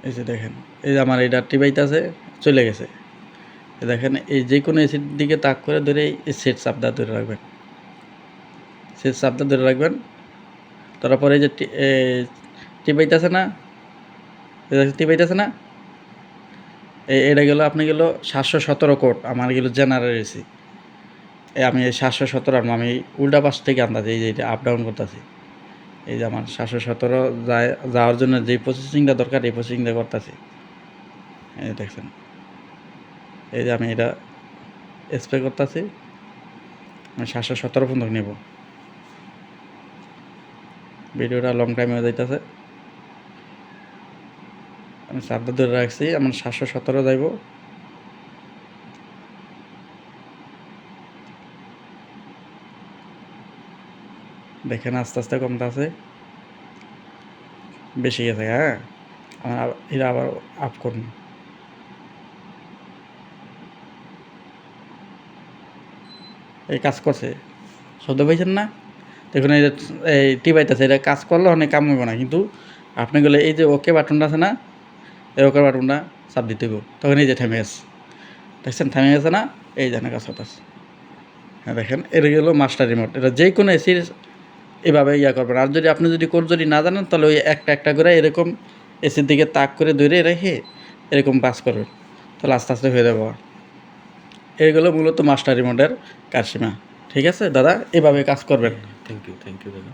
এই যে দেখেন, এই যে আমার এটা টিপাইতেছে, চলে গেছে। দেখেন এই যে কোনো এসির দিকে তাক করে ধরে এই সেট চাপটা ধরে রাখবেন, সেট চাপটা ধরে রাখবেন। তারপরে এই যে টিপাইতেছে না, টিপাইতেছে না, এটা গেল আপনি গেল 717 কোড, আমার গেলো জেনারেল এসি। আমি এই 717 আনবো, আমি উল্টা পাশ থেকে আনতেছি, এই যে এটা আপ ডাউন করতেছি। এই যে আমার 717 যাওয়ার জন্য যে প্রসেসিংটা দরকার, এই প্রসেসিংটা করতেছি। এই দেখছেন, এই যে আমি এটা স্প্রে করতেছি, আমি 717 পর্যন্ত নেব। ভিডিওটা লং টাইম হয়ে যাইতেছে, আমি চাপটা ধরে রাখছি, আমার 717 যাইব। দেখেন আস্তে আস্তে কমতে আছে, বেশি গেছে। হ্যাঁ, আমার এটা আবার আপ করুন। এই কাজ করছে, শব্দ পাইছেন না? দেখুন এই যে এই টিপাইতেছে, এটা কাজ করলে অনেক কাম হইব না, কিন্তু আপনি গেলে এই যে ওকে বাটনটা আছে না, এই ওকে বাটনটা চাপ দিতে হইব, তখন এই যে থেমে গেছে। দেখছেন থেমে গেছে না? এই যে কাজ করতেছে। হ্যাঁ দেখেন, এটা গেলো মাস্টার রিমোট। এটা যে কোনো এসির এভাবে ইয়া করবেন। আর যদি আপনি যদি কোড যদি না জানেন, তাহলে ওই একটা একটা করে এরকম এসির দিকে তাক করে ধরে রেখে এরকম পাস করবেন, তাহলে আস্তে আস্তে হয়ে যাবে। এইগুলো মূলত মাস্টার রিমোটের কারসীমা। ঠিক আছে দাদা, এভাবে কাজ করবেন। থ্যাংক ইউ দাদা।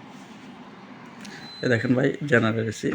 দেখেন ভাই, জেনারেল এসি।